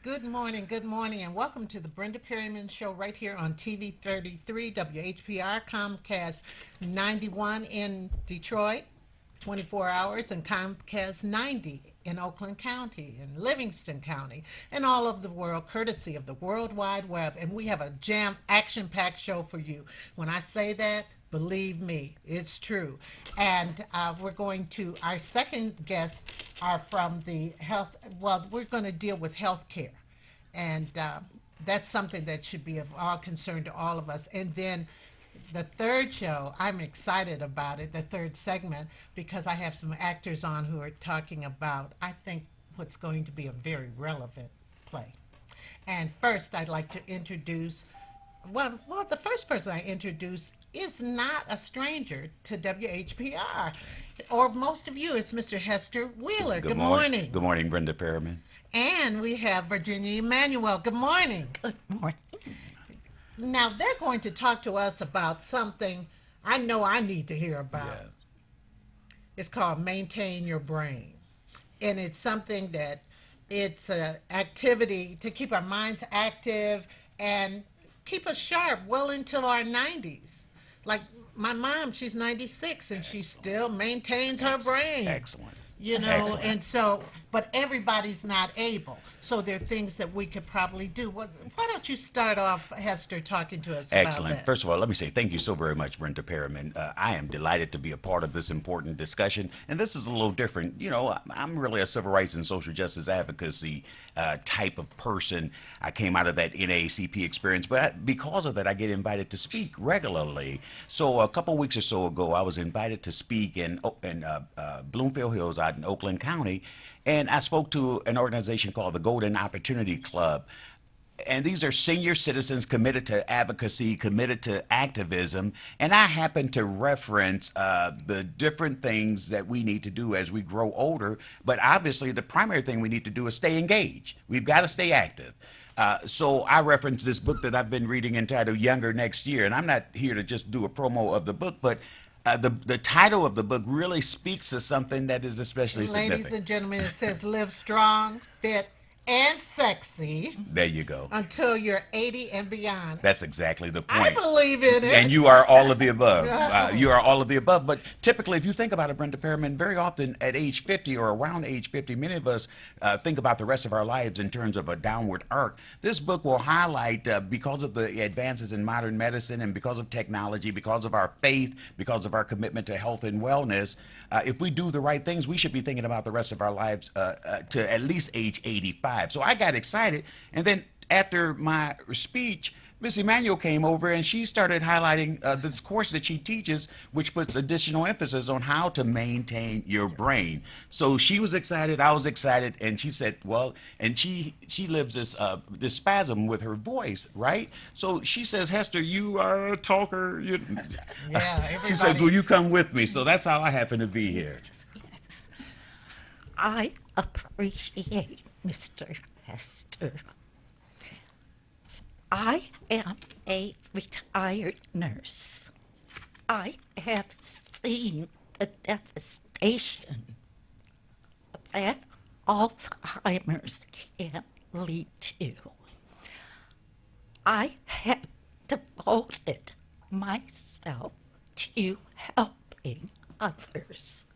good morning, and welcome to the Brenda Perryman Show right here on TV 33, WHPR, Comcast 91 in Detroit, 24 hours, and Comcast 90 in Oakland County, in Livingston County, and all over the world, courtesy of the World Wide Web. And we have a action-packed show for you. When I say that, believe me, it's true. And we're going to, our second guests are from the health, well, we're going to deal with health care. And that's something that should be of all concern to all of us. And then the third show, I'm excited about it, the third segment, because I have some actors on who are talking about, I think, what's going to be a very relevant play. And first, I'd like to introduce, well, the first person I introduce is not a stranger to WHPR, or most of you. It's Mr. Hester Wheeler. Good morning. Good morning, Brenda Perryman. And we have Virginia Emanuel. Good morning. Good morning. Now, they're going to talk to us about something I know I need to hear about. Yeah. It's called Maintain Your Brain. And it's something that it's an activity to keep our minds active and keep us sharp well into our 90s. Like my mom, she's 96 and she still maintains her brain. Excellent. You know, Excellent. and so, but everybody's not able. So there are things that we could probably do. Why don't you start off, Hester, talking to us about Excellent. that? First of all, let me say thank you so very much, Brenda Perryman. I am delighted to be a part of this important discussion. And this is a little different. You know, I'm really a civil rights and social justice advocacy type of person. I came out of that NAACP experience, but because of that, I get invited to speak regularly. So a couple weeks or so ago, I was invited to speak in Bloomfield Hills out in Oakland County. And I spoke to an organization called the Golden Opportunity Club. And these are senior citizens committed to advocacy, committed to activism. And I happen to reference the different things that we need to do as we grow older. But obviously, the primary thing we need to do is stay engaged. We've got to stay active. So I referenced this book that I've been reading entitled Younger Next Year. And I'm not here to just do a promo of the book, but the title of the book really speaks to something that is especially significant. Ladies and gentlemen, it says live strong, fit, and sexy There you go. until you're 80 and beyond. That's exactly the I point. believe in it. And you are all of the above. You are all of the above. But typically, if you think about it, Brenda Perryman, very often at age 50 or around age 50, many of us think about the rest of our lives in terms of a downward arc. This book will highlight, because of the advances in modern medicine and because of technology, because of our faith, because of our commitment to health and wellness, if we do the right things, we should be thinking about the rest of our lives to at least age 85. So I got excited. And then after my speech, Miss Emanuel came over and she started highlighting this course that she teaches, which puts additional emphasis on how to maintain your brain. So she was excited, I was excited, and she said, well, and she lives this spasm with her voice, right? So she says, Hester, you are a talker. Yeah, She said, will you come with me? So that's how I happen to be here. Yes. I appreciate Mr. Hester. I am a retired nurse. I have seen the devastation that Alzheimer's can lead to. I have devoted myself to helping others.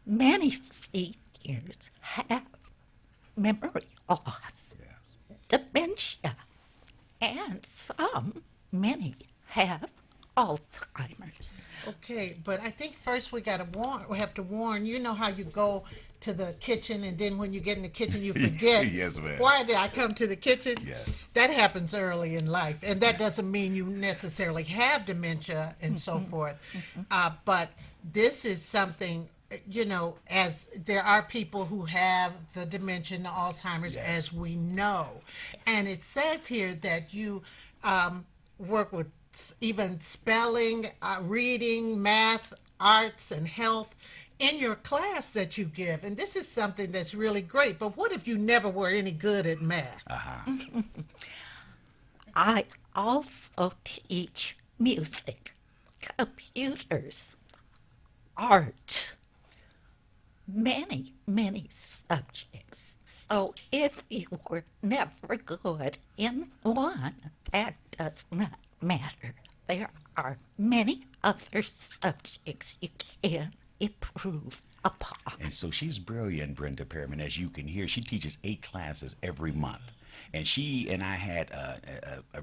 Many seniors have memory loss, dementia, and many have Alzheimer's. Okay, but I think first we have to warn. You know how you go to the kitchen and then when you get in the kitchen you forget. Yes, ma'am. Why did I come to the kitchen? Yes. That happens early in life, and that doesn't mean you necessarily have dementia and so forth. But this is something, you know, as there are people who have the dementia and the Alzheimer's, Yes. as we know. And it says here that you work with even spelling, reading, math, arts, and health in your class that you give. And this is something that's really great. But what if you never were any good at math? I also teach music, computers, art, many subjects, So if you were never good in one, that does not matter. There are many other subjects you can improve upon. And so she's brilliant, Brenda Perryman. As you can hear, she teaches 8 classes every month. And she and I had a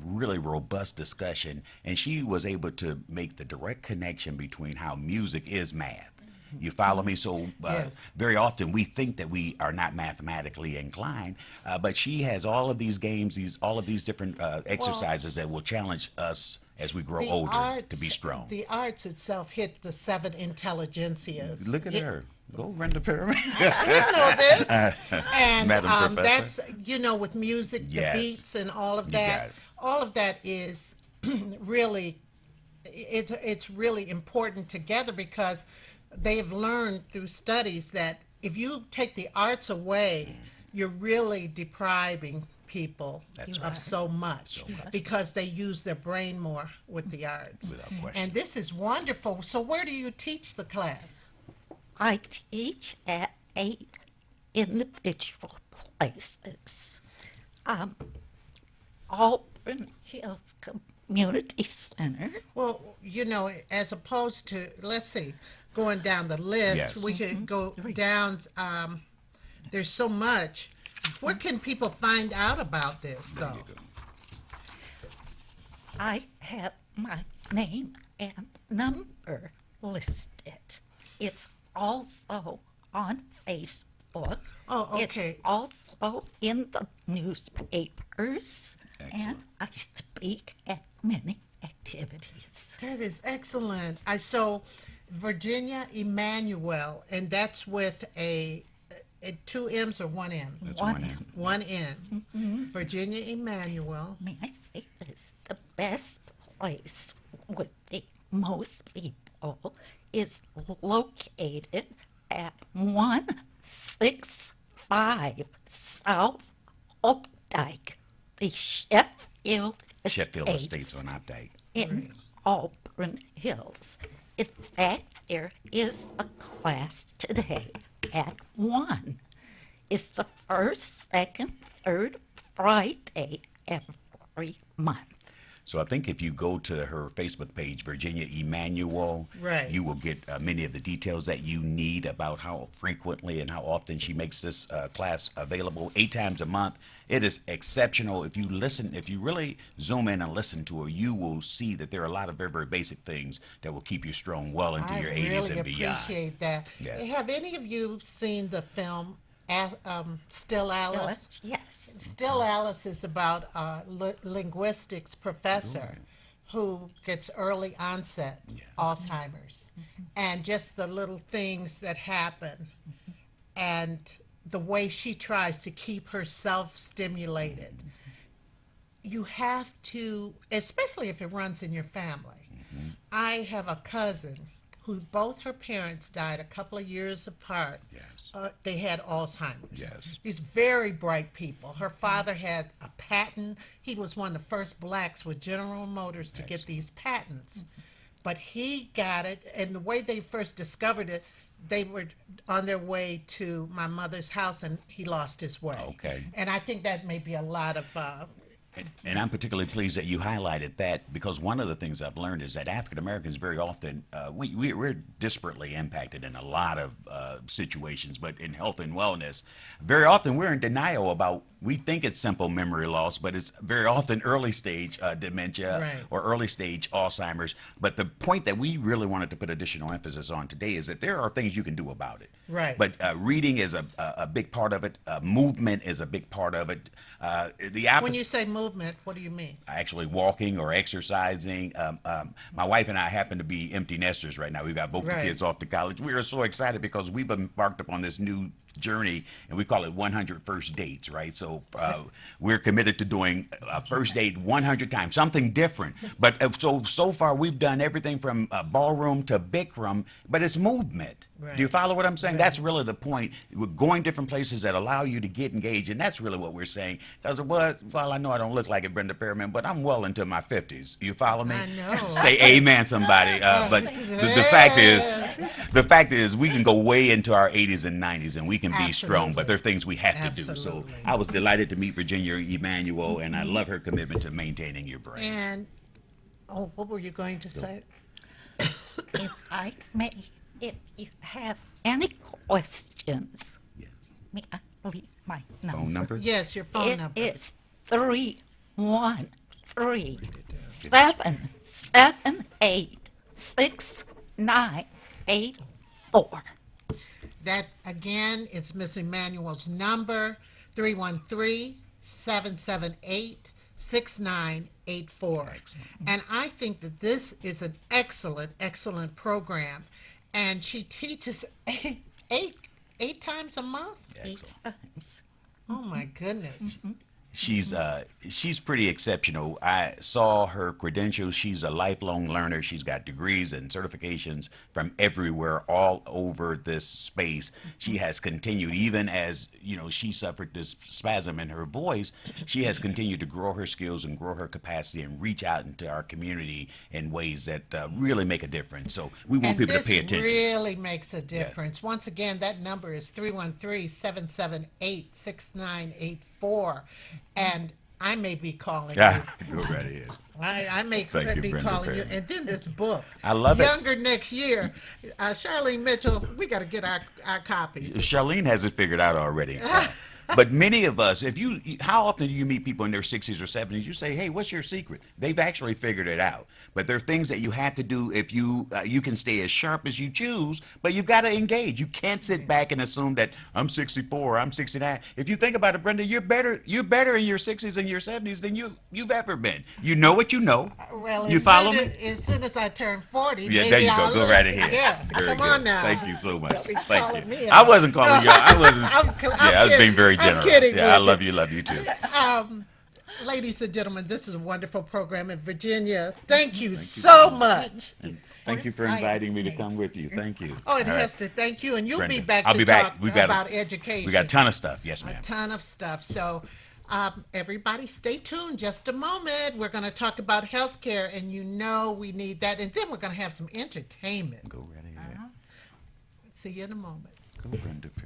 really robust discussion, and she was able to make the direct connection between how music is math. You follow me? So Yes. very often we think that we are not mathematically inclined, but she has all of these games, all of these different exercises that will challenge us as we grow older to be strong. The arts itself hit the seven intelligentsias. Look at her. Go, Brenda Perryman. I know this. And Madam Professor. that's, with music, Yes. the beats and all of You got that. it. All of that is really, it's really important together because they've learned through studies that if you take the arts away, you're really depriving people That's of right. so much because they use their brain more with the arts. Without question. And this is wonderful. So where do you teach the class? I teach at 8 individual places. Auburn Hills Community Center. Well, as opposed to, let's see, going down the list, Yes. we could go down, there's so much. Where can people find out about this, There though? you go. I have my name and number listed. It's also on Facebook. Oh, okay. It's also in the newspapers. And Excellent. I speak at many activities. That is excellent. So Virginia Emanuel, and that's with a two M's or one M? That's One one M. hand. One N. Virginia Emanuel. May I say this? The best place with the most people is located at 165 South Opdyke, the Sheffield Estates on Opdyke. in Auburn Hills. In fact, there is a class today at 1. It's the first, second, third Friday every month. So I think if you go to her Facebook page, Virginia Emanuel, Right. you will get many of the details that you need about how frequently and how often she makes this class available 8 times a month. It is exceptional. If you really zoom in and listen to her, you will see that there are a lot of very, very basic things that will keep you strong well into I your 80s really and beyond. appreciate that. Yes. Have any of you seen the film Still Alice? Yes. Still Alice is about a linguistics professor who gets early onset Alzheimer's and just the little things that happen and the way she tries to keep herself stimulated. You have to, especially if it runs in your family. I have a cousin who both her parents died a couple of years apart. Yes. They had Alzheimer's. Yes. These very bright people. Her father had a patent. He was one of the first blacks with General Motors to get these patents. But he got it, and the way they first discovered it, they were on their way to my mother's house, and he lost his way. Okay. And I think that may be a lot of And I'm particularly pleased that you highlighted that because one of the things I've learned is that African Americans very often, we're disparately impacted in a lot of situations, but in health and wellness, very often we're in denial about, we think it's simple memory loss, but it's very often early stage dementia Right. or early stage Alzheimer's. But the point that we really wanted to put additional emphasis on today is that there are things you can do about it. Right. But reading is a big part of it. Movement is a big part of it. The when you say movement, what do you mean? actually walking or exercising. My wife and I happen to be empty nesters right now. We've got both the Right. kids off to college. We are so excited because we've embarked upon this new journey, and we call it 100 first dates, right? So we're committed to doing a first date 100 times, something different. But so far we've done everything from ballroom to Bikram, but it's movement. Do you Right. follow what I'm saying? Right. That's really the point. We're going different places that allow you to get engaged, and that's really what we're saying. Because, well, I know I don't look like it, Brenda Perryman, but I'm well into my 50s. You follow me? I know. Say amen, somebody. But the fact is, we can go way into our 80s and 90s, and we can be strong. But there are things we have to do. So Absolutely. I was delighted to meet Virginia Emanuel, and I love her commitment to maintaining your brain. And, oh, what were you going to say? If I may, if you have any questions, Yes. may I leave my number? Phone number? Yes, your phone It number. is 313-778-6984. That, again, is Miss Emanuel's number, 313-778-6984. And I think that this is an excellent, excellent program. And she teaches eight times a month? 8 times. Oh, my goodness. She's pretty exceptional. I saw her credentials. She's a lifelong learner. She's got degrees and certifications from everywhere, all over this space. She has continued, even as she suffered this spasm in her voice. She has continued to grow her skills and grow her capacity and reach out into our community in ways that really make a difference. So we want And people to this pay attention. really makes a difference. Once again, that number is 313-778-6984. And I may be calling you. Yeah, go right ahead. I may Thank you, be Brenda calling you. Perryman. And then this book. I love it. Younger next year. Charlene Mitchell, we got to get our copies. Charlene has it figured out already. But many of us, how often do you meet people in their 60s or 70s? You say, hey, what's your secret? They've actually figured it out. But there are things that you have to do if you can stay as sharp as you choose, but you've got to engage. You can't sit back and assume that I'm 64, I'm 69. If you think about it, Brenda, you're better in your 60s and your 70s than you've ever been. You know what you know. Well, You follow me? As soon as I turn 40, Yeah, maybe there you I'll go. Go look. right ahead. Yeah, Very come good. on now. Thank you so much. Don't be Thank calling me you. out. I wasn't calling you out. I wasn't. I'm I was being kidding. very I'm generous. kidding Yeah, I with you. love you too. Ladies and gentlemen, this is a wonderful program in Virginia. Thank you so much. Thank you for inviting me to come with you. Thank you. Oh, and All right. Hester, thank you. And you'll Brenda, be back I'll to be back. talk We've got about education. We got a ton of stuff. Yes, A ma'am. ton of stuff. So, everybody, stay tuned. Just a moment. We're going to talk about healthcare, and we need that. And then we're going to have some entertainment. Go right ahead. See you in a moment. Go, Brenda.